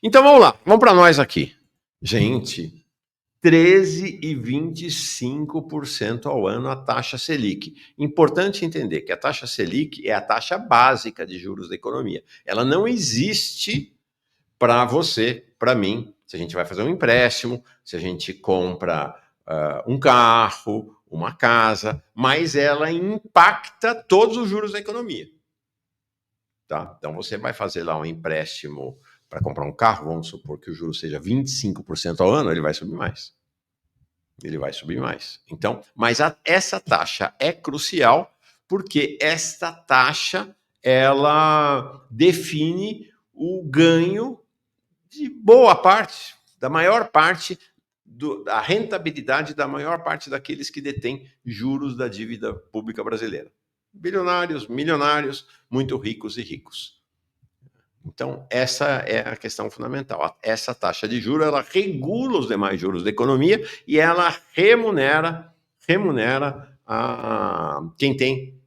Então vamos lá, vamos para nós aqui. Gente, 13,25% ao ano a taxa Selic. Importante entender que a taxa Selic é a taxa básica de juros da economia. Ela não existe para você, para mim, se a gente vai fazer um empréstimo, se a gente compra um carro, uma casa, mas ela impacta todos os juros da economia. Tá? Então você vai fazer lá um empréstimo para comprar um carro, vamos supor que o juro seja 25% ao ano, ele vai subir mais. Ele vai subir mais. Então, mas essa taxa é crucial porque esta taxa ela define o ganho de boa parte, da maior parte da rentabilidade da maior parte daqueles que detêm juros da dívida pública brasileira. Bilionários, milionários, muito ricos e ricos. Então, essa é a questão fundamental. Essa taxa de juros, ela regula os demais juros da economia e ela remunera quem tem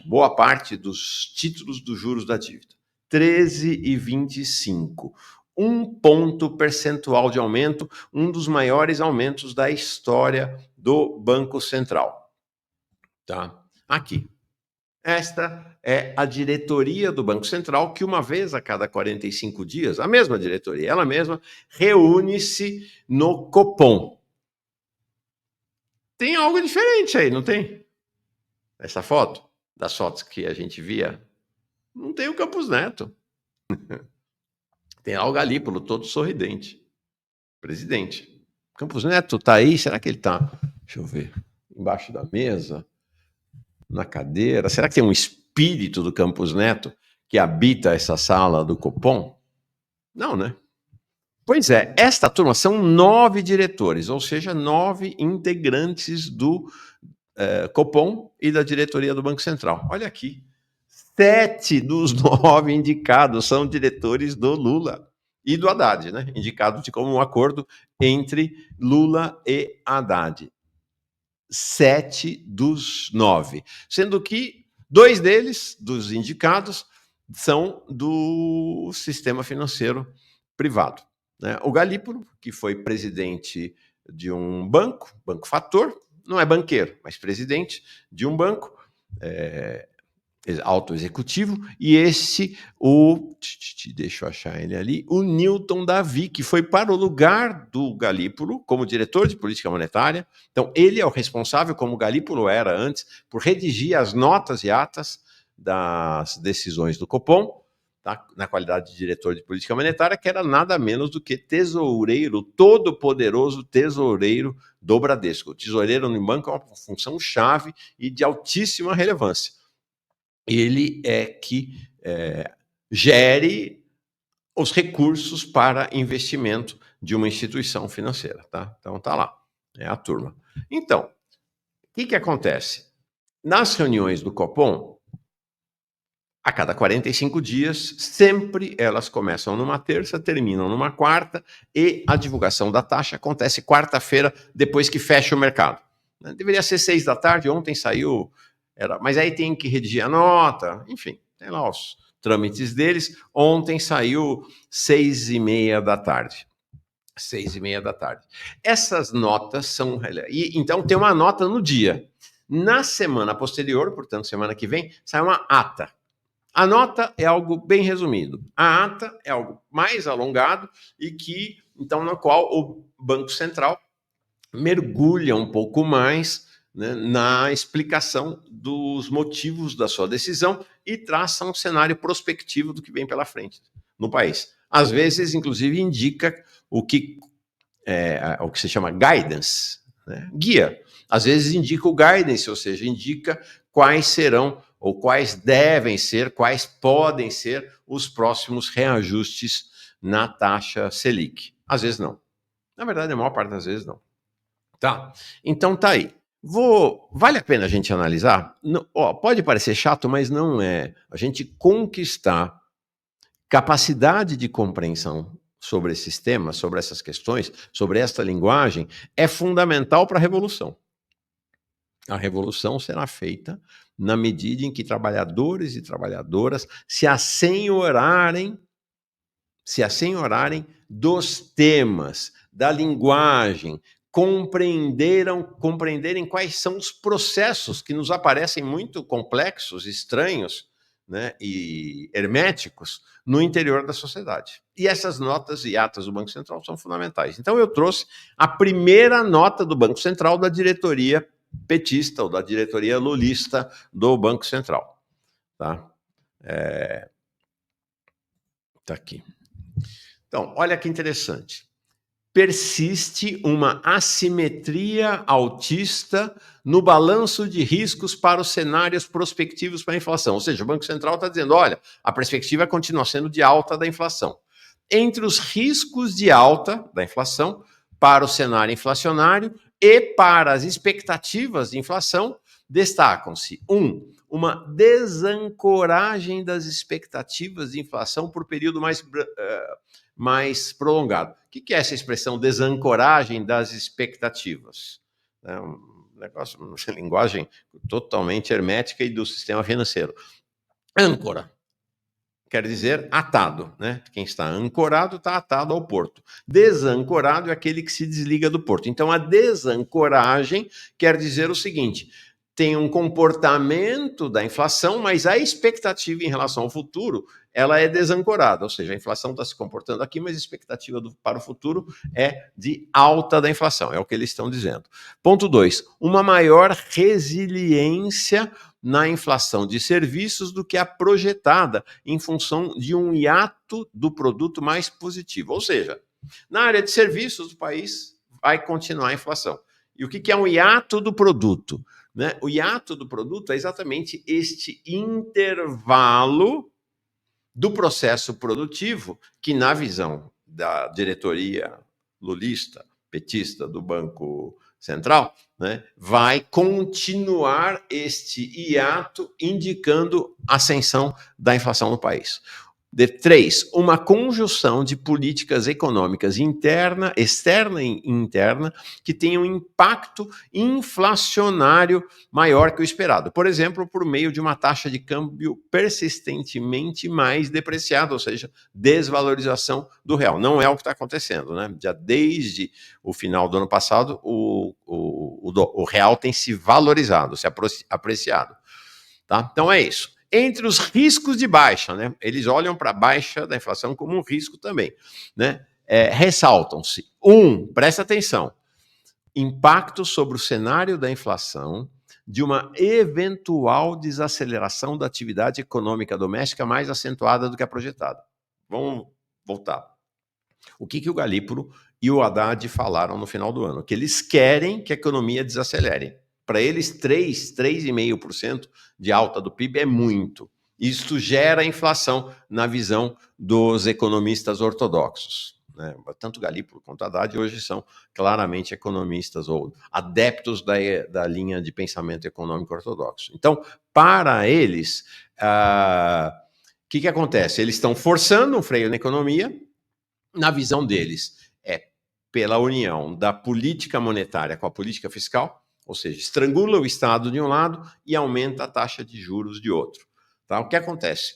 boa parte dos títulos dos juros da dívida. 13,25. 1 ponto percentual de aumento, um dos maiores aumentos da história do Banco Central. Tá? Aqui. Esta é a diretoria do Banco Central, que uma vez a cada 45 dias, a mesma diretoria, ela mesma, reúne-se no Copom. Tem algo diferente aí, não tem? Essa foto, das fotos que a gente via, não tem o Campos Neto. Tem lá o Galípolo, todo sorridente. Presidente. Campos Neto tá aí? Será que ele tá? Deixa eu ver. Embaixo da mesa, na cadeira. Será que tem um espírito do Campos Neto que habita essa sala do Copom? Não, né? Pois é, esta turma são 9 diretores, ou seja, 9 integrantes do Copom e da diretoria do Banco Central. Olha aqui, 7 dos 9 indicados são diretores do Lula e do Haddad, né? Indicados de como um acordo entre Lula e Haddad. 7 dos 9, sendo que 2 deles, dos indicados, são do sistema financeiro privado. Né? O Galípolo, que foi presidente de um banco, Banco Fator, não é banqueiro, mas presidente de um banco, alto executivo, e deixa eu achar ele ali, o Newton Davi, que foi para o lugar do Galípolo como diretor de política monetária. Então, ele é o responsável, como o Galípolo era antes, por redigir as notas e atas das decisões do Copom, tá? Na qualidade de diretor de política monetária, que era nada menos do que tesoureiro, todo-poderoso tesoureiro do Bradesco. O tesoureiro no banco é uma função chave e de altíssima relevância. Ele é que gere os recursos para investimento de uma instituição financeira, tá? Então tá lá, é a turma. Então, o que acontece? Nas reuniões do Copom, a cada 45 dias, sempre elas começam numa terça, terminam numa quarta, e a divulgação da taxa acontece quarta-feira, depois que fecha o mercado. Deveria ser 6 da tarde, ontem saiu, mas aí tem que redigir a nota, enfim, tem lá os trâmites deles. Ontem saiu 6:30 da tarde. 6:30 da tarde. Essas notas são... então tem uma nota no dia. Na semana posterior, portanto, semana que vem, sai uma ata. A nota é algo bem resumido. A ata é algo mais alongado e que, então, no qual o Banco Central mergulha um pouco mais, né, na explicação dos motivos da sua decisão e traça um cenário prospectivo do que vem pela frente no país. Às vezes, inclusive, indica o que se chama guidance, né? Guia. Às vezes indica o guidance, ou seja, indica quais serão ou quais devem ser, quais podem ser os próximos reajustes na taxa Selic. Às vezes não. Na verdade, a maior parte das vezes não. Tá? Então tá aí. Vale a pena a gente analisar? Não, pode parecer chato, mas não é. A gente conquistar capacidade de compreensão sobre esses temas, sobre essas questões, sobre esta linguagem, é fundamental para a revolução. A revolução será feita na medida em que trabalhadores e trabalhadoras se assenhorarem se assenhorarem dos temas, da linguagem, compreenderem quais são os processos que nos aparecem muito complexos, estranhos, né, e herméticos no interior da sociedade. E essas notas e atas do Banco Central são fundamentais. Então eu trouxe a primeira nota do Banco Central da diretoria petista ou da diretoria lulista do Banco Central. Tá? Tá aqui. Então, olha que interessante. Persiste uma assimetria altista no balanço de riscos para os cenários prospectivos para a inflação. Ou seja, o Banco Central está dizendo, olha, a perspectiva continua sendo de alta da inflação. Entre os riscos de alta da inflação para o cenário inflacionário e para as expectativas de inflação, destacam-se, uma desancoragem das expectativas de inflação por período mais prolongado. O que é essa expressão desancoragem das expectativas? É um negócio, uma linguagem totalmente hermética e do sistema financeiro. Âncora quer dizer atado, né? Quem está ancorado está atado ao porto. Desancorado é aquele que se desliga do porto. Então, a desancoragem quer dizer o seguinte: tem um comportamento da inflação, mas a expectativa em relação ao futuro, ela é desancorada, ou seja, a inflação está se comportando aqui, mas a expectativa para o futuro é de alta da inflação, é o que eles estão dizendo. Ponto 2, uma maior resiliência na inflação de serviços do que a projetada em função de um hiato do produto mais positivo. Ou seja, na área de serviços do país vai continuar a inflação. E o que é um hiato do produto? Né? O hiato do produto é exatamente este intervalo do processo produtivo que, na visão da diretoria lulista, petista do Banco Central, né, vai continuar este hiato indicando ascensão da inflação no país. 3, uma conjunção de políticas econômicas externa e interna, que tenham um impacto inflacionário maior que o esperado. Por exemplo, por meio de uma taxa de câmbio persistentemente mais depreciada, ou seja, desvalorização do real. Não é o que está acontecendo, né? Já desde o final do ano passado, o real tem se valorizado, se apreciado. Tá? Então é isso. Entre os riscos de baixa, né? Eles olham para a baixa da inflação como um risco também, né? Ressaltam-se. Presta atenção, impacto sobre o cenário da inflação de uma eventual desaceleração da atividade econômica doméstica mais acentuada do que a projetada. Vamos voltar. O que o Galípolo e o Haddad falaram no final do ano? Que eles querem que a economia desacelere. Para eles, 3,5% de alta do PIB é muito. Isto gera inflação na visão dos economistas ortodoxos. Né? Tanto Galípolo quanto Haddad hoje são claramente economistas ou adeptos da linha de pensamento econômico ortodoxo. Então, para eles, o que acontece? Eles estão forçando um freio na economia. Na visão deles, pela união da política monetária com a política fiscal, ou seja, estrangula o Estado de um lado e aumenta a taxa de juros de outro. Tá? O que acontece?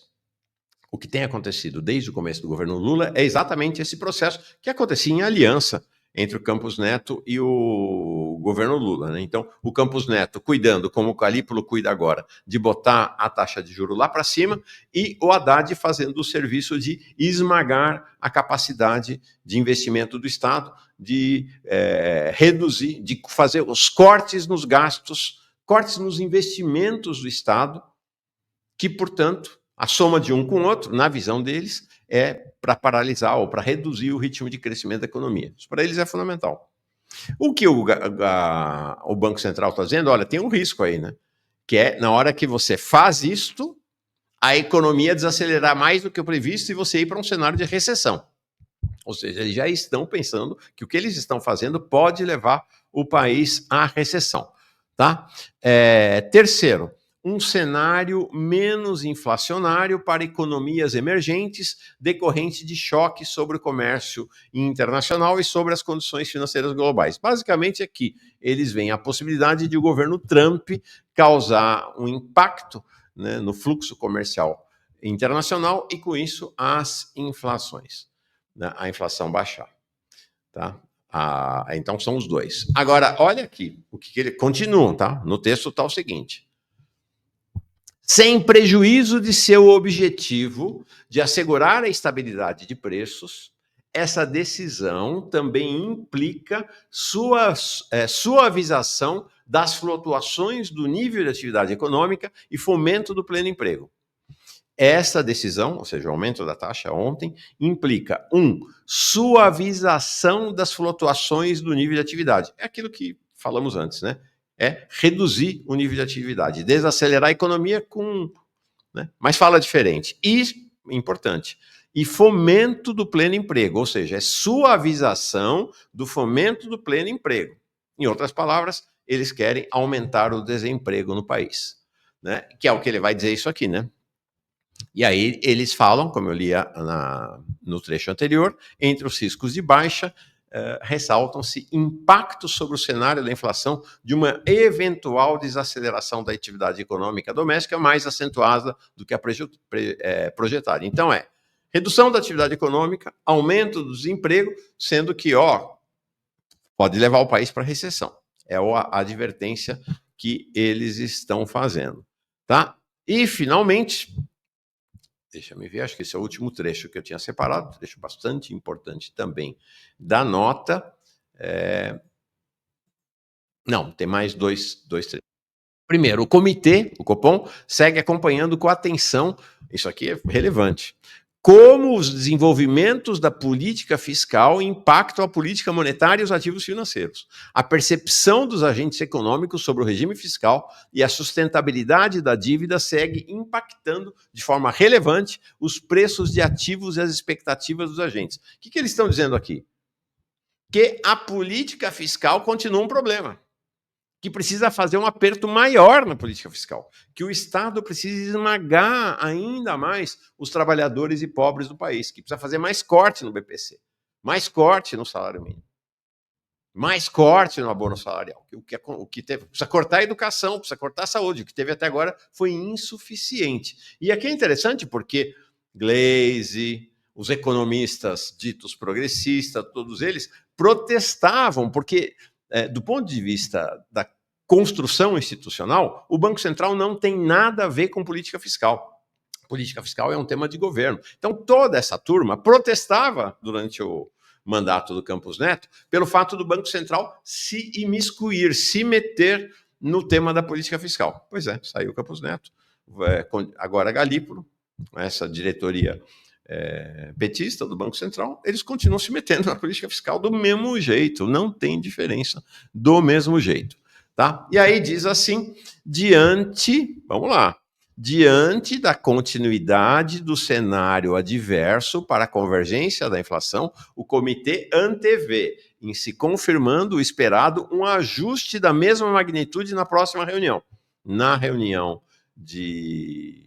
O que tem acontecido desde o começo do governo Lula é exatamente esse processo que acontecia em aliança entre o Campos Neto e o governo Lula. Né? Então, o Campos Neto cuidando, como o Galípolo cuida agora, de botar a taxa de juros lá para cima, e o Haddad fazendo o serviço de esmagar a capacidade de investimento do Estado, de reduzir, de fazer os cortes nos gastos, cortes nos investimentos do Estado, que, portanto, a soma de um com o outro, na visão deles, é para paralisar ou para reduzir o ritmo de crescimento da economia. Isso para eles é fundamental. O que o Banco Central está dizendo, olha, tem um risco aí, né? Que é, na hora que você faz isto, a economia desacelerar mais do que o previsto e você ir para um cenário de recessão. Ou seja, eles já estão pensando que o que eles estão fazendo pode levar o país à recessão. Tá? Terceiro, um cenário menos inflacionário para economias emergentes decorrente de choques sobre o comércio internacional e sobre as condições financeiras globais. Basicamente aqui eles veem a possibilidade de o governo Trump causar um impacto, né, no fluxo comercial internacional e com isso as inflações. né, a inflação baixar. Tá? Então são os dois. Agora, olha aqui, o que ele continua, tá? No texto está o seguinte: sem prejuízo de seu objetivo de assegurar a estabilidade de preços, essa decisão também implica suavização das flutuações do nível de atividade econômica e fomento do pleno emprego. Essa decisão, ou seja, o aumento da taxa ontem, implica, suavização das flutuações do nível de atividade. É aquilo que falamos antes, né? É reduzir o nível de atividade, desacelerar a economia com... Né? Mas fala diferente. E, importante, e fomento do pleno emprego, ou seja, é suavização do fomento do pleno emprego. Em outras palavras, eles querem aumentar o desemprego no país. Né? Que é o que ele vai dizer isso aqui, né? E aí eles falam, como eu li no trecho anterior, entre os riscos de baixa, ressaltam-se impactos sobre o cenário da inflação de uma eventual desaceleração da atividade econômica doméstica mais acentuada do que a projetada. Então redução da atividade econômica, aumento do desemprego, sendo que pode levar o país para recessão. É a advertência que eles estão fazendo. Tá? E, finalmente... Deixa eu ver, acho que esse é o último trecho que eu tinha separado, trecho bastante importante também da nota. Não, tem mais dois trechos. Primeiro, o comitê, o Copom, segue acompanhando com atenção, isso aqui é relevante, como os desenvolvimentos da política fiscal impactam a política monetária e os ativos financeiros. A percepção dos agentes econômicos sobre o regime fiscal e a sustentabilidade da dívida segue impactando de forma relevante os preços de ativos e as expectativas dos agentes. O que eles estão dizendo aqui? Que a política fiscal continua um problema, que precisa fazer um aperto maior na política fiscal, que o Estado precisa esmagar ainda mais os trabalhadores e pobres do país, que precisa fazer mais corte no BPC, mais corte no salário mínimo, mais corte no abono salarial. O que teve, precisa cortar a educação, precisa cortar a saúde. O que teve até agora foi insuficiente. E aqui é interessante porque Glaze, os economistas ditos progressistas, todos eles protestavam, porque, do ponto de vista da construção institucional, o Banco Central não tem nada a ver com política fiscal. Política fiscal é um tema de governo. Então, toda essa turma protestava durante o mandato do Campos Neto pelo fato do Banco Central se imiscuir, se meter no tema da política fiscal. Pois é, saiu o Campos Neto, agora Galípolo, essa diretoria petista do Banco Central, eles continuam se metendo na política fiscal do mesmo jeito, não tem diferença, do mesmo jeito. Tá? E aí diz assim, diante da continuidade do cenário adverso para a convergência da inflação, o comitê antevê, em se confirmando o esperado, um ajuste da mesma magnitude na próxima reunião. Na reunião de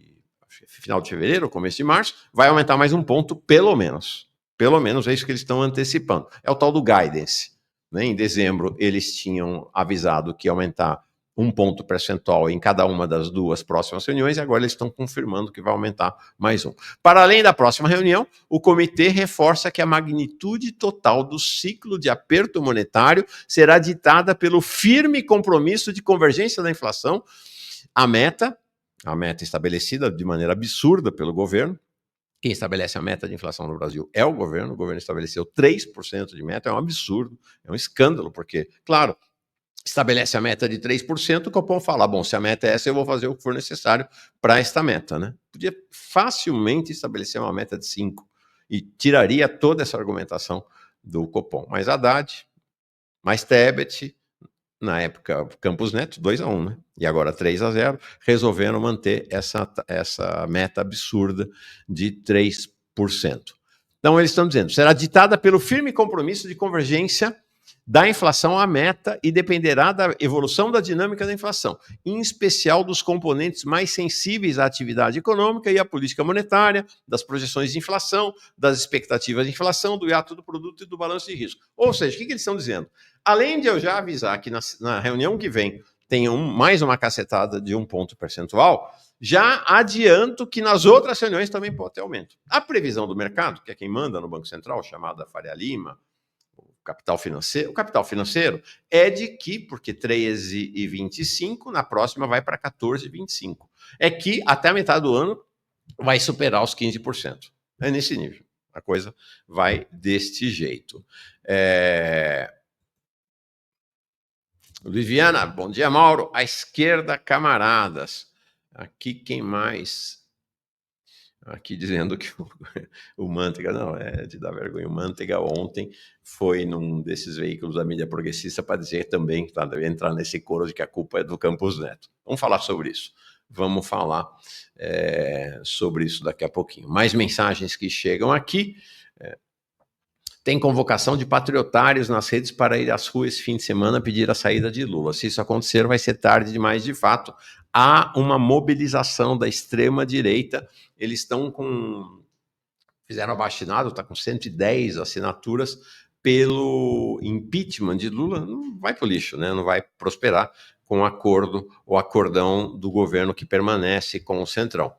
final de fevereiro, começo de março, vai aumentar mais um ponto, pelo menos. Pelo menos é isso que eles estão antecipando. É o tal do guidance. Né? Em dezembro, eles tinham avisado que ia aumentar 1 ponto percentual em cada uma das duas próximas reuniões, e agora eles estão confirmando que vai aumentar mais 1. Para além da próxima reunião, o comitê reforça que a magnitude total do ciclo de aperto monetário será ditada pelo firme compromisso de convergência da inflação, a meta estabelecida de maneira absurda pelo governo. Quem estabelece a meta de inflação no Brasil é o governo estabeleceu 3% de meta, é um absurdo, é um escândalo, porque, claro, estabelece a meta de 3%, o Copom fala, bom, se a meta é essa, eu vou fazer o que for necessário para esta meta, né? Podia facilmente estabelecer uma meta de 5% e tiraria toda essa argumentação do Copom. Mas Haddad, mais Tebet, na época Campos Neto, 2-1, né? E agora 3-0, resolveram manter essa meta absurda de 3%. Então eles estão dizendo, será ditada pelo firme compromisso de convergência da inflação à meta e dependerá da evolução da dinâmica da inflação, em especial dos componentes mais sensíveis à atividade econômica e à política monetária, das projeções de inflação, das expectativas de inflação, do hiato do produto e do balanço de risco. Ou seja, o que eles estão dizendo? Além de eu já avisar que na reunião que vem tem mais uma cacetada de 1 ponto percentual, Já adianto que nas outras reuniões também pode ter aumento. A previsão do mercado, que é quem manda no Banco Central, chamada Faria Lima, o capital financeiro é de que, porque 13,25, na próxima vai para 14,25. É que até a metade do ano vai superar os 15%. É nesse nível. A coisa vai deste jeito. Luiz Viana, bom dia, Mauro. À esquerda, camaradas. Aqui quem mais? Aqui dizendo que o Manteiga, não, é de dar vergonha. O Manteiga ontem foi num desses veículos da mídia progressista para dizer também, tá, deve entrar nesse coro de que a culpa é do Campos Neto. Vamos falar sobre isso. Vamos falar sobre isso daqui a pouquinho. Mais mensagens que chegam aqui. Tem convocação de patriotários nas redes para ir às ruas esse fim de semana pedir a saída de Lula. Se isso acontecer, vai ser tarde demais de fato. Há uma mobilização da extrema-direita. Eles estão com... Fizeram abaixo-assinado, está com 110 assinaturas pelo impeachment de Lula. Não vai para o lixo, né? Não vai prosperar com o acordo ou acordão do governo que permanece com o Centrão.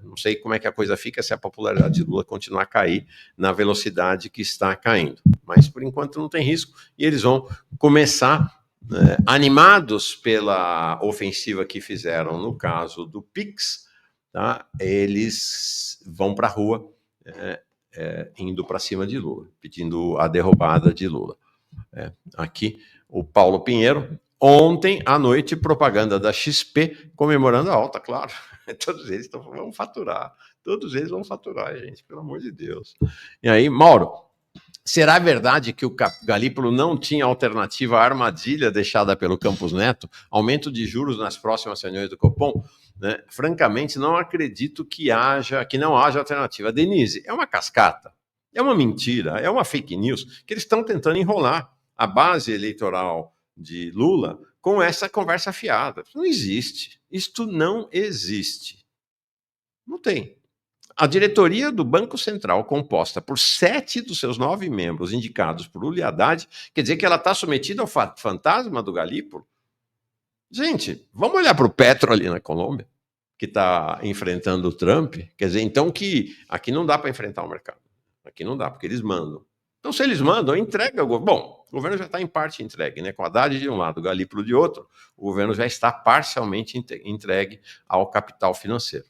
Não sei como é que a coisa fica se a popularidade de Lula continuar a cair na velocidade que está caindo. Mas, por enquanto, não tem risco. E eles vão começar, animados pela ofensiva que fizeram no caso do PIX, tá? Eles vão para a rua indo para cima de Lula, pedindo a derrubada de Lula. Aqui, o Paulo Pinheiro. Ontem à noite, propaganda da XP comemorando a alta, claro. Todos eles vão faturar. Todos eles vão faturar, gente, pelo amor de Deus. E aí, Mauro, será verdade que o Galípolo não tinha alternativa à armadilha deixada pelo Campos Neto? Aumento de juros nas próximas reuniões do Copom? Né? Francamente, não acredito que não haja alternativa. Denise, é uma cascata, é uma mentira, é uma fake news que eles estão tentando enrolar a base eleitoral de Lula com essa conversa fiada. Não existe. Isto não existe. Não tem. A diretoria do Banco Central, composta por 7 dos seus 9 membros indicados por Lula e Haddad, quer dizer que ela está submetida ao fantasma do Galípolo? Gente, vamos olhar para o Petro ali na Colômbia, que está enfrentando o Trump. Quer dizer, então, que aqui não dá para enfrentar o mercado. Aqui não dá, porque eles mandam. Então, se eles mandam, entrega o governo. Bom, o governo já está em parte entregue, né? Com a Haddad de um lado, o Galípolo de outro, o governo já está parcialmente entregue ao capital financeiro.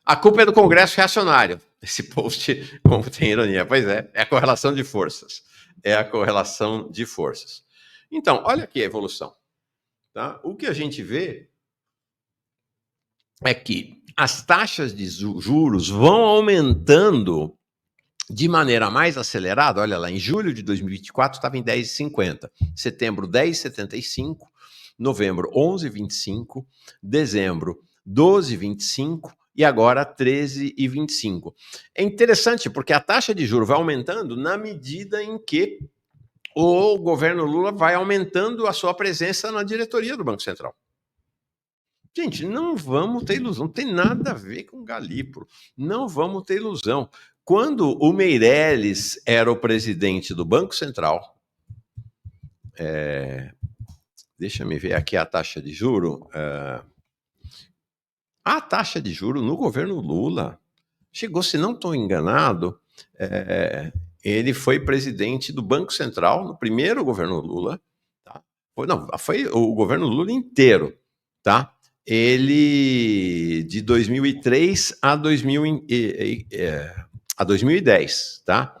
A culpa é do Congresso reacionário. Esse post, como tem ironia. Pois é a correlação de forças. É a correlação de forças. Então, olha aqui a evolução. Tá? O que a gente vê é que as taxas de juros vão aumentando de maneira mais acelerada. Olha lá, em julho de 2024 estava em 10,50, setembro 10,75, novembro 11,25, dezembro 12,25 e agora 13,25. É interessante porque a taxa de juros vai aumentando na medida em que o governo Lula vai aumentando a sua presença na diretoria do Banco Central. Gente, não vamos ter ilusão, não tem nada a ver com Galípolo, não vamos ter ilusão. Quando o Meirelles era o presidente do Banco Central, deixa me ver aqui a taxa de juro. A taxa de juro no governo Lula chegou, se não estou enganado, ele foi presidente do Banco Central no primeiro governo Lula. Tá? Foi o governo Lula inteiro, tá? Ele de 2003 a 2010, tá?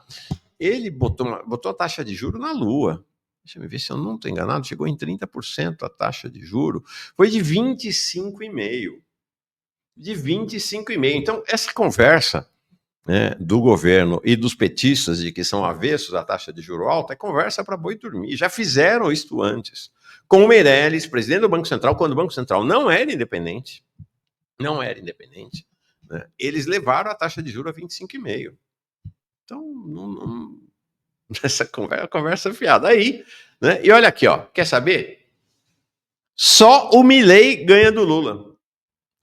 Ele botou a taxa de juro na lua. Deixa eu ver se eu não estou enganado, chegou em 30% a taxa de juro. Foi de 25,5%. De 25,5%. Então, essa conversa, né, do governo e dos petistas de que são avessos à taxa de juro alta é conversa para boi dormir. Já fizeram isto antes. Com o Meirelles, presidente do Banco Central, quando o Banco Central não era independente, né, eles levaram a taxa de juros a 25,5%. Então, essa conversa fiada. Aí, né, e olha aqui, ó, quer saber? Só o Milei ganha do Lula.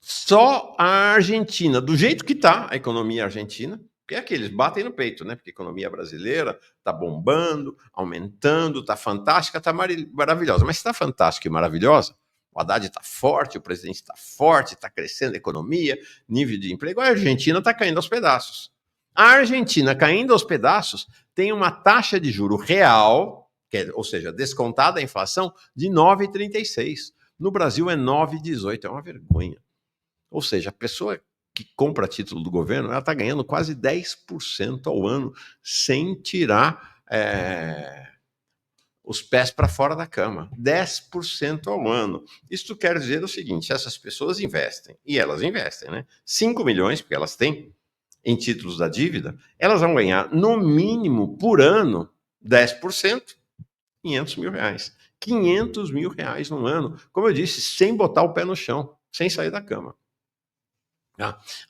Só a Argentina, do jeito que está a economia argentina, que é que eles batem no peito, né? Porque a economia brasileira está bombando, aumentando, está fantástica, está maravilhosa. Mas está fantástica e maravilhosa, O Haddad está forte, o presidente está forte, está crescendo a economia, nível de emprego. A Argentina está caindo aos pedaços. A Argentina caindo aos pedaços tem uma taxa de juro real, ou seja, descontada a inflação, de 9,36. No Brasil é 9,18. É uma vergonha. Ou seja, a pessoa que compra título do governo, ela está ganhando quase 10% ao ano, sem tirar os pés para fora da cama. 10% ao ano. Isso quer dizer o seguinte, essas pessoas investem, e elas investem, né? 5 milhões, porque elas têm, em títulos da dívida, elas vão ganhar, no mínimo, por ano, 10%, 500 mil reais. 500 mil reais no ano, como eu disse, sem botar o pé no chão, sem sair da cama.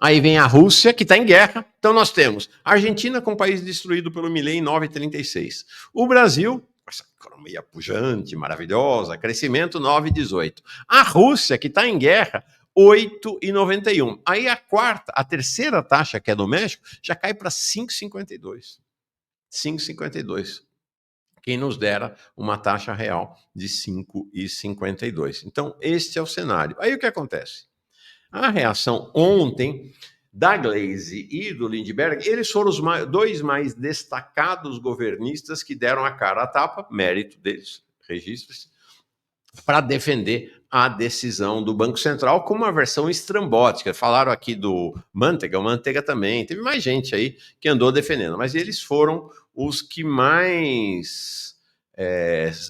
Aí vem a Rússia, que está em guerra. Então nós temos a Argentina com o país destruído pelo Milei em 9,36. O Brasil, essa economia pujante, maravilhosa, crescimento 9,18. A Rússia, que está em guerra, 8,91. Aí a terceira taxa, que é do México, já cai para 5,52. 5,52. Quem nos dera uma taxa real de 5,52. Então, este é o cenário. Aí o que acontece? A reação ontem da Glaze e do Lindbergh, eles foram os dois mais destacados governistas que deram a cara à tapa, mérito deles, registre-se, para defender a decisão do Banco Central com uma versão estrambótica. Falaram aqui do Manteiga, o Manteiga também, teve mais gente aí que andou defendendo, mas eles foram os que mais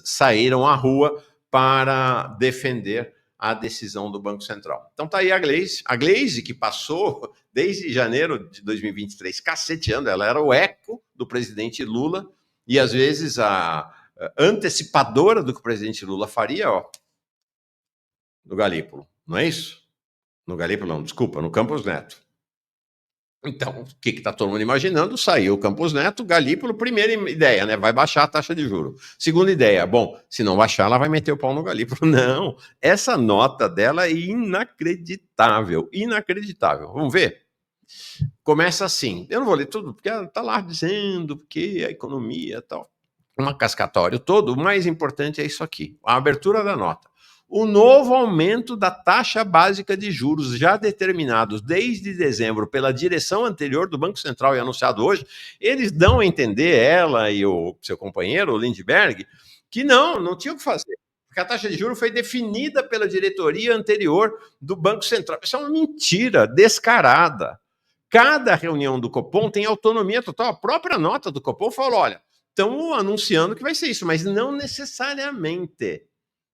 saíram à rua para defender a decisão do Banco Central. Então tá aí a Glaze que passou desde janeiro de 2023 caceteando, ela era o eco do presidente Lula e às vezes a antecipadora do que o presidente Lula faria, ó, no Galípolo, não é isso? No Galípolo não, desculpa, no Campos Neto. Então, o que está todo mundo imaginando? Saiu o Campos Neto, Galípolo, primeira ideia, né? Vai baixar a taxa de juros. Segunda ideia, bom, se não baixar, ela vai meter o pau no Galípolo. Não, essa nota dela é inacreditável, inacreditável. Vamos ver? Começa assim, eu não vou ler tudo, porque ela está lá dizendo que a economia e tal. Uma cascatório todo, o mais importante é isso aqui, a abertura da nota. O novo aumento da taxa básica de juros, já determinados desde dezembro pela direção anterior do Banco Central e anunciado hoje, eles dão a entender, ela e o seu companheiro, o Lindbergh, que não tinha o que fazer. Porque a taxa de juros foi definida pela diretoria anterior do Banco Central. Isso é uma mentira descarada. Cada reunião do Copom tem autonomia total. A própria nota do Copom falou, olha, estão anunciando que vai ser isso, mas não necessariamente.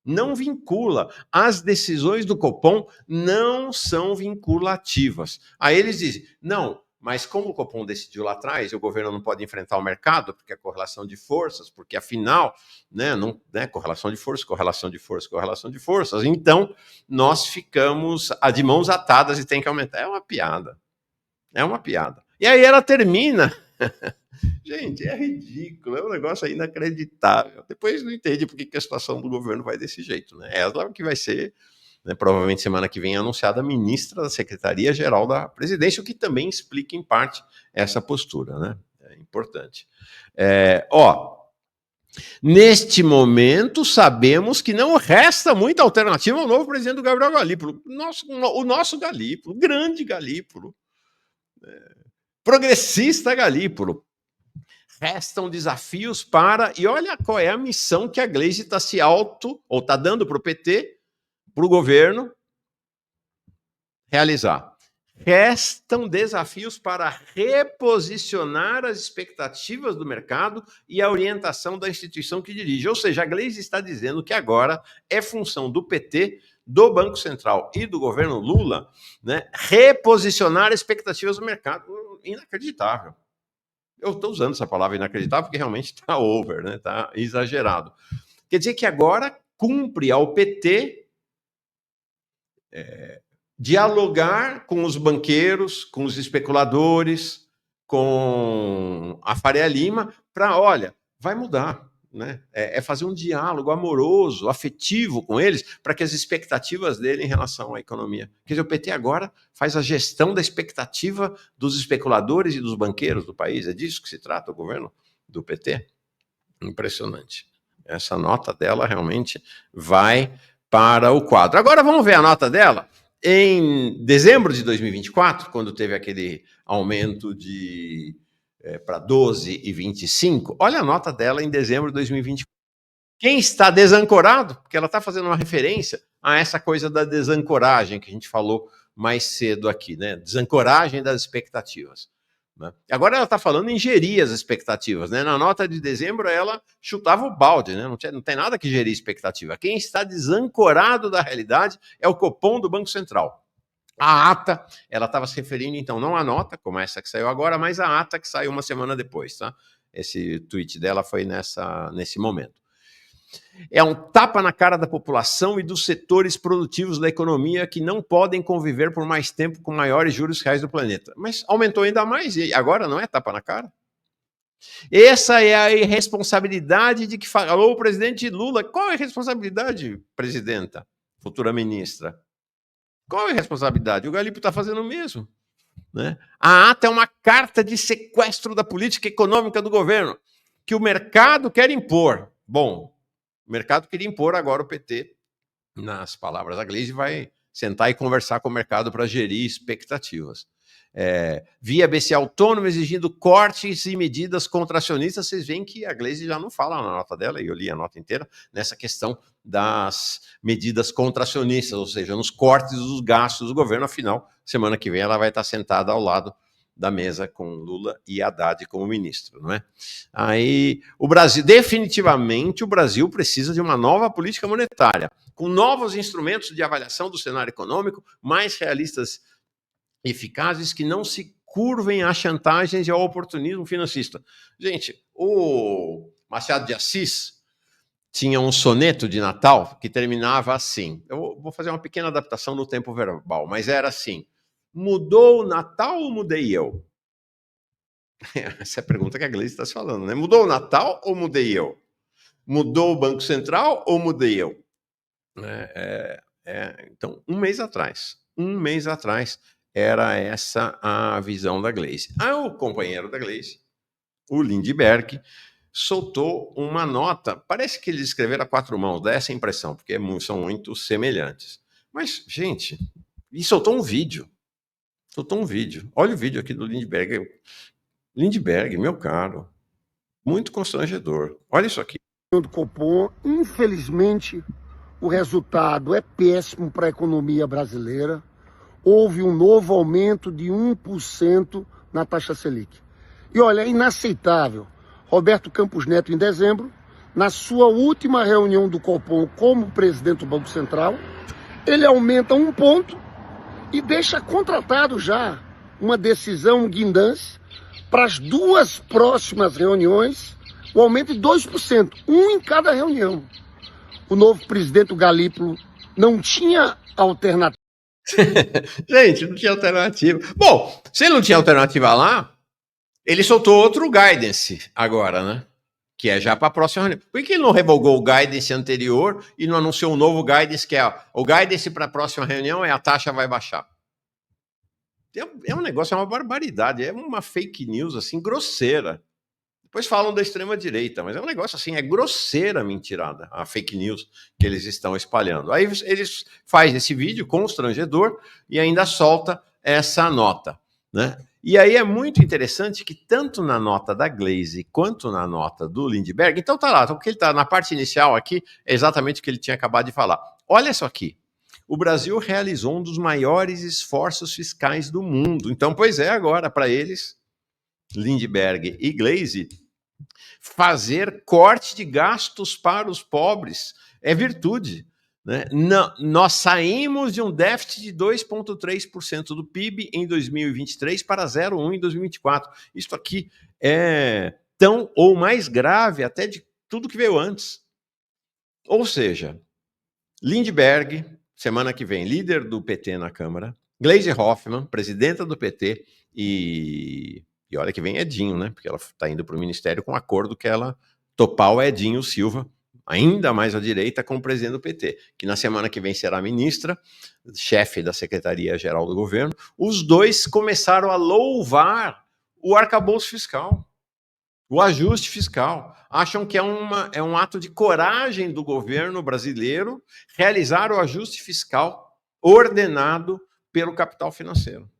Não vincula. As decisões do Copom não são vinculativas. Aí eles dizem, não, mas como o Copom decidiu lá atrás, o governo não pode enfrentar o mercado, porque é correlação de forças, porque afinal, correlação de forças, correlação de forças, correlação de forças. Então, nós ficamos de mãos atadas e tem que aumentar. É uma piada. É uma piada. E aí ela termina... Gente, é ridículo, é um negócio inacreditável. Depois não entende por que a situação do governo vai desse jeito, né? Ela que vai ser, né, provavelmente semana que vem, anunciada ministra da Secretaria-Geral da Presidência, o que também explica, em parte, essa postura, né? É importante. Neste momento, sabemos que não resta muita alternativa ao novo presidente do Gabriel Galípolo. O nosso Galípolo, grande Galípolo, progressista Galípolo. Restam desafios para... E olha qual é a missão que a Glaze está está dando para o PT, para o governo, realizar. Restam desafios para reposicionar as expectativas do mercado e a orientação da instituição que dirige. Ou seja, a Glaze está dizendo que agora é função do PT, do Banco Central e do governo Lula, né, reposicionar as expectativas do mercado. Inacreditável. Eu estou usando essa palavra inacreditável porque realmente está over, né? Está exagerado. Quer dizer que agora cumpre ao PT dialogar com os banqueiros, com os especuladores, com a Faria Lima, para, olha, vai mudar. Né? É fazer um diálogo amoroso, afetivo com eles, para que as expectativas dele em relação à economia. Quer dizer, o PT agora faz a gestão da expectativa dos especuladores e dos banqueiros do país. É disso que se trata o governo do PT? Impressionante. Essa nota dela realmente vai para o quadro. Agora vamos ver a nota dela. Em dezembro de 2024, quando teve aquele aumento de para 12,25, olha a nota dela em dezembro de 2024. Quem está desancorado, porque ela está fazendo uma referência a essa coisa da desancoragem que a gente falou mais cedo aqui, né? Desancoragem das expectativas. Né? Agora ela está falando em gerir as expectativas. Né? Na nota de dezembro, ela chutava o balde, né? Não tem nada que gerir expectativa. Quem está desancorado da realidade é o Copom do Banco Central. A ata, ela estava se referindo, então, não à nota, como essa que saiu agora, mas à ata que saiu uma semana depois. Tá? Esse tweet dela foi nesse momento. É um tapa na cara da população e dos setores produtivos da economia que não podem conviver por mais tempo com maiores juros reais do planeta. Mas aumentou ainda mais e agora não é tapa na cara? Essa é a irresponsabilidade de que falou o presidente Lula. Qual é a responsabilidade, presidenta, futura ministra? Qual é a responsabilidade? O Galipo está fazendo o mesmo. Né? A ata é uma carta de sequestro da política econômica do governo, que o mercado quer impor. Bom, o mercado queria impor, agora o PT, nas palavras da Gleisi, vai sentar e conversar com o mercado para gerir expectativas. Via BC Autônomo exigindo cortes e medidas contracionistas, vocês veem que a Gleisi já não fala na nota dela, e eu li a nota inteira, nessa questão das medidas contracionistas, ou seja, nos cortes dos gastos do governo. Afinal, semana que vem ela vai estar sentada ao lado da mesa com Lula e Haddad como ministro, não é? Aí, o Brasil, definitivamente, o Brasil precisa de uma nova política monetária, com novos instrumentos de avaliação do cenário econômico, mais realistas e eficazes, que não se curvem a chantagens e ao oportunismo financista. Gente, o Machado de Assis tinha um soneto de Natal que terminava assim. Eu vou fazer uma pequena adaptação no tempo verbal, mas era assim: mudou o Natal ou mudei eu? Essa é a pergunta que a Gleisi está se falando, né? Mudou o Natal ou mudei eu? Mudou o Banco Central ou mudei eu? Então, um mês atrás, era essa a visão da Gleisi. O companheiro da Gleisi, o Lindbergh, soltou uma nota. Parece que eles escreveram a quatro mãos, dá essa impressão, porque são muito semelhantes. Mas, gente, e soltou um vídeo. Olha o vídeo aqui do Lindbergh. Lindbergh, meu caro, muito constrangedor. Olha isso aqui. Do Copom, infelizmente, o resultado é péssimo para a economia brasileira. Houve um novo aumento de 1% na taxa Selic. E olha, é inaceitável. Roberto Campos Neto, em dezembro, na sua última reunião do Copom como presidente do Banco Central, ele aumenta 1 ponto e deixa contratado já uma decisão guindance para as 2 próximas reuniões, o aumento de 2%, 1 em cada reunião. O novo presidente, o Galípolo, não tinha alternativa. Gente, não tinha alternativa. Bom, se ele não tinha alternativa lá, ele soltou outro guidance agora, né? Que é já para a próxima reunião. Por que ele não revogou o guidance anterior e não anunciou um novo guidance, que é o guidance para a próxima reunião é a taxa vai baixar? É um negócio, é uma barbaridade, é uma fake news, assim, grosseira. Depois falam da extrema-direita, mas é um negócio assim, é grosseira a mentirada, a fake news que eles estão espalhando. Aí eles fazem esse vídeo constrangedor e ainda solta essa nota, né? E aí é muito interessante que tanto na nota da Gleisi quanto na nota do Lindbergh, então tá lá, o que ele tá na parte inicial aqui é exatamente o que ele tinha acabado de falar. Olha isso aqui. O Brasil realizou um dos maiores esforços fiscais do mundo. Então, pois é, agora para eles, Lindbergh e Gleisi, fazer corte de gastos para os pobres é virtude. Né? Nós saímos de um déficit de 2,3% do PIB em 2023 para 0,1% em 2024. Isso aqui é tão ou mais grave até de tudo que veio antes. Ou seja, Lindbergh, semana que vem, líder do PT na Câmara, Gleisi Hoffmann, presidenta do PT, e olha que vem Edinho, né? Porque ela está indo para o ministério com um acordo que ela topar o Edinho Silva, ainda mais à direita, como presidente do PT, que na semana que vem será ministra, chefe da Secretaria-Geral do Governo. Os dois começaram a louvar o arcabouço fiscal, o ajuste fiscal. acham que é um ato de coragem do governo brasileiro realizar o ajuste fiscal ordenado pelo capital financeiro.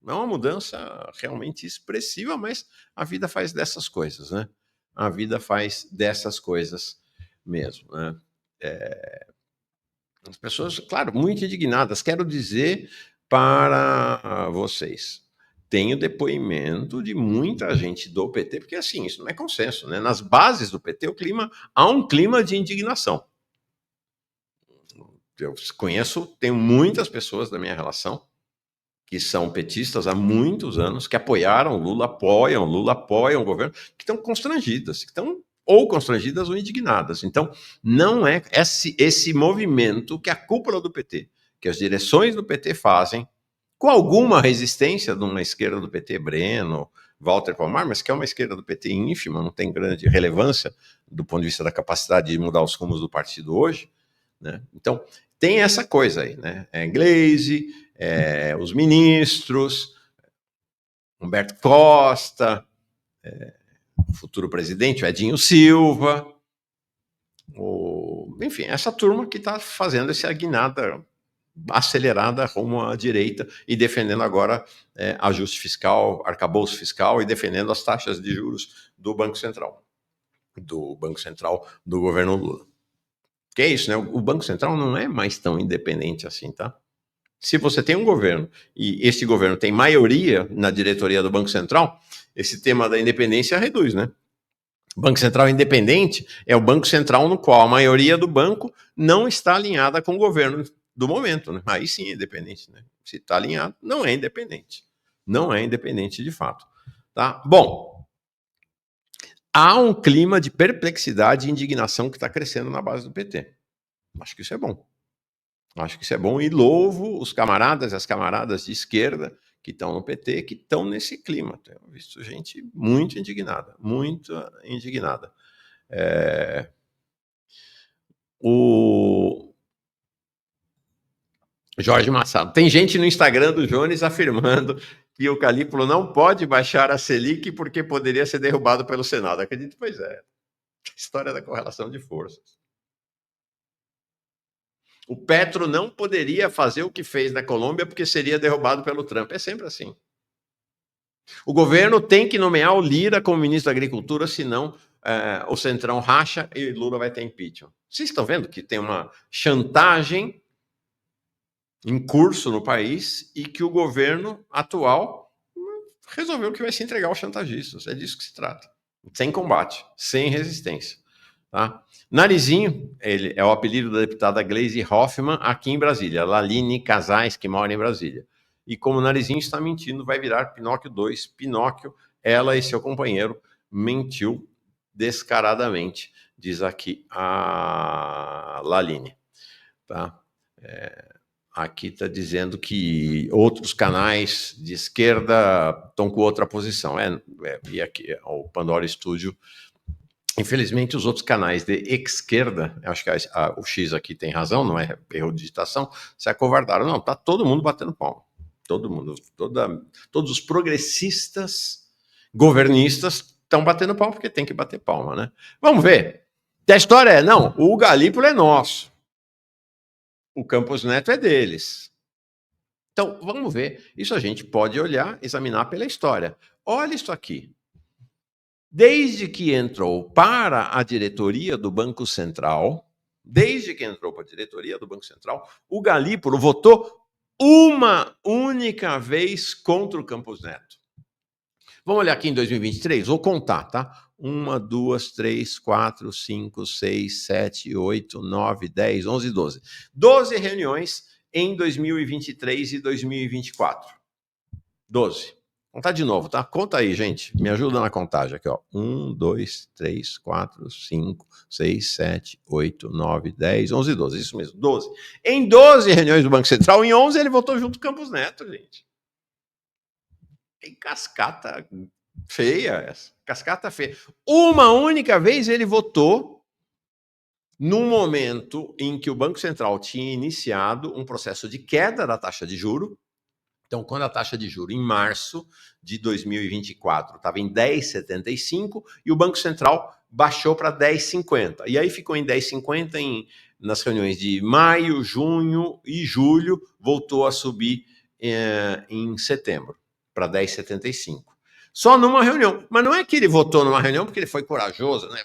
É uma mudança realmente expressiva, mas a vida faz dessas coisas, né? A vida faz dessas coisas mesmo, né? As pessoas, claro, muito indignadas. Quero dizer para vocês, tenho depoimento de muita gente do PT, porque assim, isso não é consenso, né? Nas bases do PT, há um clima de indignação. Eu conheço, tenho muitas pessoas da minha relação que são petistas há muitos anos, que apoiam Lula, apoiam o governo, que estão constrangidas, que estão ou constrangidas ou indignadas. Então, não é esse movimento que a cúpula do PT, que as direções do PT fazem, com alguma resistência de uma esquerda do PT, Breno, Walter Palmar, mas que é uma esquerda do PT ínfima, não tem grande relevância do ponto de vista da capacidade de mudar os rumos do partido hoje, né? Então, tem essa coisa aí, né? Gleisi, os ministros, Humberto Costa, o futuro presidente, o Edinho Silva, enfim, essa turma que está fazendo essa guinada acelerada rumo à direita e defendendo agora ajuste fiscal, arcabouço fiscal e defendendo as taxas de juros do Banco Central do governo Lula. Que é isso, né? O Banco Central não é mais tão independente assim, tá? Se você tem um governo e esse governo tem maioria na diretoria do Banco Central, esse tema da independência reduz, né? O Banco Central independente é o Banco Central no qual a maioria do banco não está alinhada com o governo do momento, né? Aí sim é independente, né? Se está alinhado, não é independente. Não é independente de fato. Tá? Bom, há um clima de perplexidade e indignação que está crescendo na base do PT. Acho que isso é bom. Acho que isso é bom e louvo os camaradas e as camaradas de esquerda que estão no PT, que estão nesse clima. Tenho visto gente muito indignada, muito indignada. O Jorge Massado. Tem gente no Instagram do Jones afirmando que o Calípolo não pode baixar a Selic porque poderia ser derrubado pelo Senado. Acredito, pois é. História da correlação de forças. O Petro não poderia fazer o que fez na Colômbia porque seria derrubado pelo Trump. É sempre assim. O governo tem que nomear o Lira como ministro da Agricultura, senão o Centrão racha e Lula vai ter impeachment. Vocês estão vendo que tem uma chantagem em curso no país e que o governo atual resolveu que vai se entregar aos chantagistas. É disso que se trata. Sem combate, sem resistência. Tá? Narizinho, ele é o apelido da deputada Gleisi Hoffmann aqui em Brasília. Laline Casais, que mora em Brasília. E como o Narizinho está mentindo, vai virar Pinóquio 2. Pinóquio, ela e seu companheiro mentiu descaradamente, diz aqui a Laline. Tá? Aqui está dizendo que outros canais de esquerda estão com outra posição. E aqui, o Pandora Studio. Infelizmente, os outros canais de esquerda, acho que o X aqui tem razão, não é erro de digitação, se acovardaram. Não, está todo mundo batendo palma. Todo mundo, todos os progressistas governistas estão batendo palma porque tem que bater palma, né? Vamos ver. A história é, não, o Galípolo é nosso. O Campos Neto é deles. Então, vamos ver. Isso a gente pode olhar, examinar pela história. Olha isso aqui. Desde que entrou para a diretoria do Banco Central, o Galípolo votou uma única vez contra o Campos Neto. Vamos olhar aqui em 2023? Vou contar, tá? 1, 2, 3, 4, 5, 6, 7, 8, 9, 10, 11, 12. 12 reuniões em 2023 e 2024. 12. Contar de novo, tá? Conta aí, gente. Me ajuda na contagem aqui, ó. 1, 2, 3, 4, 5, 6, 7, 8, 9, 10, 11, 12. Isso mesmo, 12. Em 12 reuniões do Banco Central, em 11 ele votou junto com o Campos Neto, gente. Tem cascata feia essa. Cascata feia. Uma única vez ele votou num momento em que o Banco Central tinha iniciado um processo de queda da taxa de juro. Então, quando a taxa de juros em março de 2024 estava em 10,75 e o Banco Central baixou para 10,50. E aí ficou em 10,50 nas reuniões de maio, junho e julho, voltou a subir em setembro para 10,75. Só numa reunião. Mas não é que ele votou numa reunião porque ele foi corajoso, né?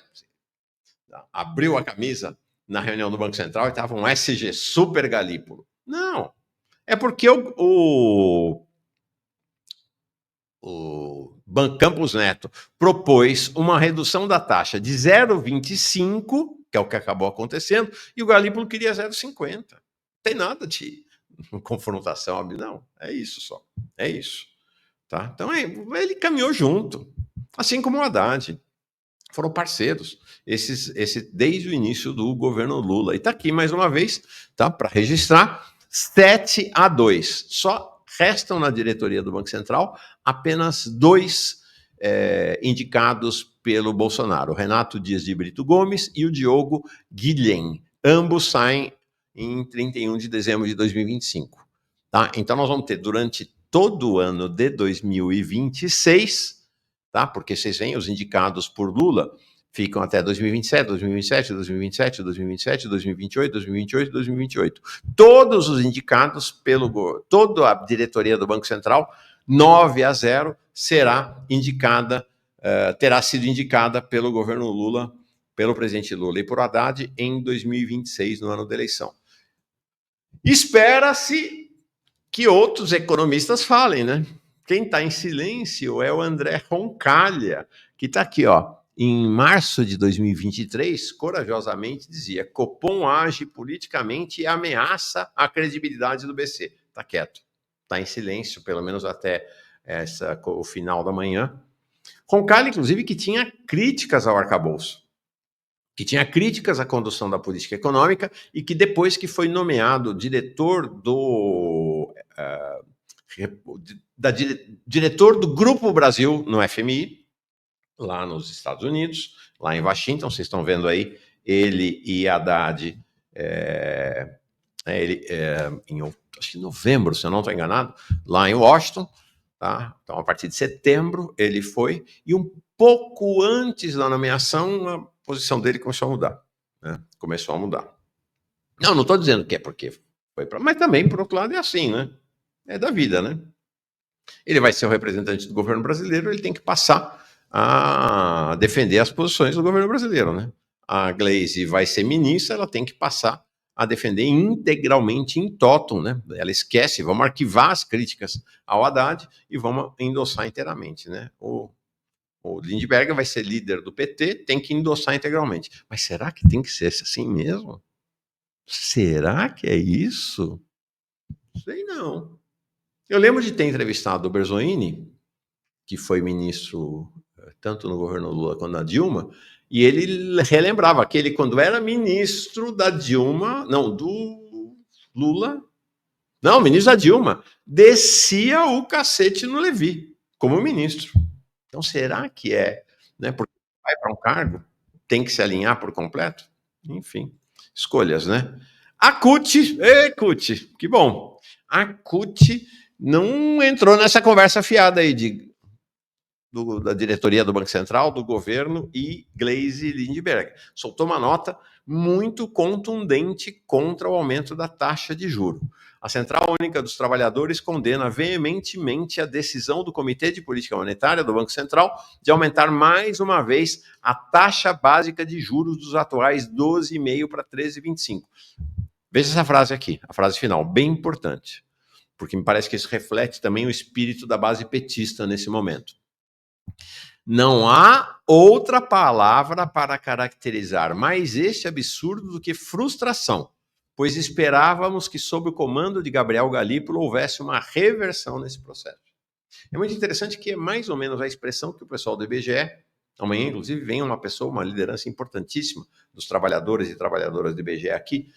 Abriu a camisa na reunião do Banco Central e estava um SG super galípolo. Não. É porque o Campos Neto propôs uma redução da taxa de 0,25, que é o que acabou acontecendo, e o Galípolo queria 0,50. Não tem nada de confrontação, não. É isso só. É isso. Tá? Então, ele caminhou junto. Assim como o Haddad. Foram parceiros, desde o início do governo Lula. E está aqui mais uma vez, tá, para registrar, 7-2. Só restam na diretoria do Banco Central apenas 2 indicados pelo Bolsonaro, o Renato Dias de Brito Gomes e o Diogo Guilhem. Ambos saem em 31 de dezembro de 2025. Tá? Então, nós vamos ter, durante todo o ano de 2026... Tá? Porque vocês veem, os indicados por Lula ficam até 2027, 2027, 2027, 2027, 2028, 2028, 2028. Todos os indicados toda a diretoria do Banco Central, 9-0, será indicada, terá sido indicada pelo governo Lula, pelo presidente Lula e por Haddad em 2026, no ano da eleição. Espera-se que outros economistas falem, né? Quem está em silêncio é o André Roncalha, que está aqui, ó. Em março de 2023, corajosamente dizia: Copom age politicamente e ameaça a credibilidade do BC. Está quieto, está em silêncio, pelo menos até o final da manhã. Roncalha, inclusive, que tinha críticas ao arcabouço, que tinha críticas à condução da política econômica e que depois que foi nomeado diretor diretor do Grupo Brasil no FMI, lá nos Estados Unidos, lá em Washington, vocês estão vendo aí, ele e Haddad, acho que em novembro, se eu não estou enganado, lá em Washington, tá? Então, a partir de setembro, ele foi, e um pouco antes da nomeação, a posição dele começou a mudar, né? Começou a mudar. Não estou dizendo que é porque foi para... Mas também, por outro lado, é assim, né? É da vida, né? Ele vai ser o representante do governo brasileiro, ele tem que passar a defender as posições do governo brasileiro, né? A Gleisi vai ser ministra, ela tem que passar a defender integralmente, em totum, né? Ela esquece, vamos arquivar as críticas ao Haddad e vamos endossar inteiramente, né? O Lindbergh vai ser líder do PT, tem que endossar integralmente. Mas será que tem que ser assim mesmo? Será que é isso? Sei não. Eu lembro de ter entrevistado o Bersonini, que foi ministro tanto no governo Lula quanto na Dilma, e ele relembrava que ele, quando era ministro da Dilma, não, do Lula, não, ministro da Dilma, descia o cacete no Levi, como ministro. Então, será que é, né, porque vai para um cargo, tem que se alinhar por completo? Enfim, escolhas, né? A CUT, CUT, que bom, a CUT não entrou nessa conversa fiada aí da diretoria do Banco Central, do governo e Gleisi Lindbergh. Soltou uma nota muito contundente contra o aumento da taxa de juro. A Central Única dos Trabalhadores condena veementemente a decisão do Comitê de Política Monetária do Banco Central de aumentar mais uma vez a taxa básica de juros dos atuais 12,5% para 13,25%. Veja essa frase aqui, a frase final, bem importante, porque me parece que isso reflete também o espírito da base petista nesse momento. Não há outra palavra para caracterizar mais este absurdo do que frustração, pois esperávamos que, sob o comando de Gabriel Galípolo, houvesse uma reversão nesse processo. É muito interessante que é mais ou menos a expressão que o pessoal do IBGE, amanhã, inclusive, vem uma pessoa, uma liderança importantíssima dos trabalhadores e trabalhadoras do IBGE aqui,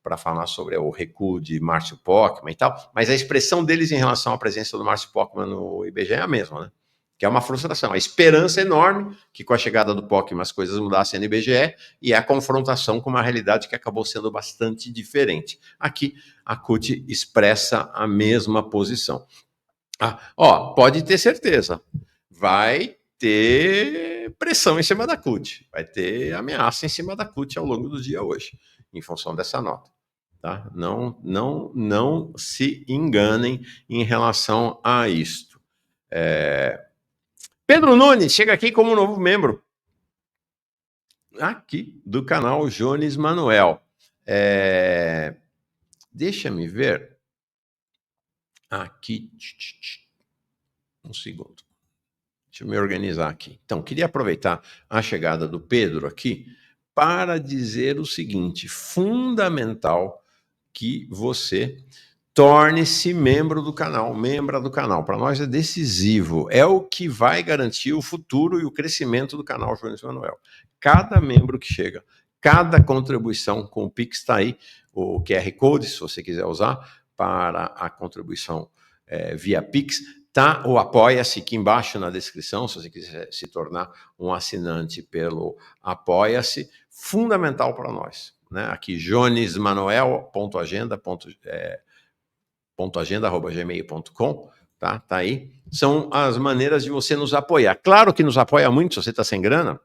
para falar sobre o recuo de Márcio Pockmann e tal, mas a expressão deles em relação à presença do Márcio Pockmann no IBGE é a mesma, né? Que é uma frustração, a esperança enorme que com a chegada do Pockmann as coisas mudassem no IBGE e a confrontação com uma realidade que acabou sendo bastante diferente. Aqui, a CUT expressa a mesma posição. Pode ter certeza. Vai ter pressão em cima da CUT, vai ter ameaça em cima da CUT ao longo do dia hoje, em função dessa nota. Tá? Não se enganem em relação a isto. Pedro Nunes chega aqui como novo membro aqui do canal Jones Manuel. Deixa-me ver aqui. Um segundo. Deixa eu me organizar aqui. Então, queria aproveitar a chegada do Pedro aqui para dizer o seguinte: fundamental que você torne-se membro do canal, membra do canal. Para nós é decisivo, é o que vai garantir o futuro e o crescimento do canal Jones Manuel. Cada membro que chega, cada contribuição com o Pix está aí, o QR Code, se você quiser usar, para a contribuição via Pix. Tá o Apoia-se aqui embaixo na descrição, se você quiser se tornar um assinante pelo Apoia-se, fundamental para nós. Né? Aqui, jonesmanuel.agenda@gmail.com, tá aí. São as maneiras de você nos apoiar. Claro que nos apoia muito se você está sem grana,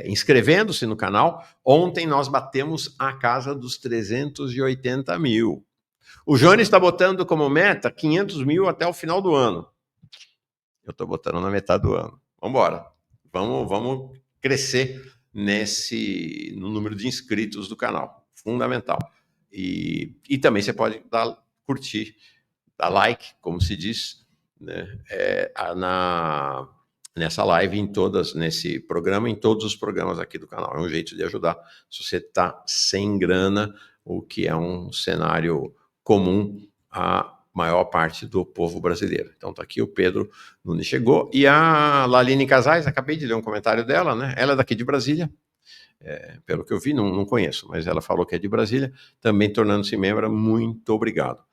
inscrevendo-se no canal. Ontem nós batemos a casa dos 380 mil. O Jones está botando como meta 500 mil até o final do ano. Eu estou botando na metade do ano. Vamos embora. Vamos crescer no número de inscritos do canal. Fundamental. E também você pode curtir, dar like, como se diz, né, nessa live, nesse programa, em todos os programas aqui do canal. É um jeito de ajudar se você está sem grana, o que é um cenário comum à maior parte do povo brasileiro. Então tá aqui, o Pedro Nunes chegou, e a Laline Casais, acabei de ler um comentário dela, né? Ela é daqui de Brasília, pelo que eu vi, não conheço, mas ela falou que é de Brasília, também tornando-se membro. Muito obrigado.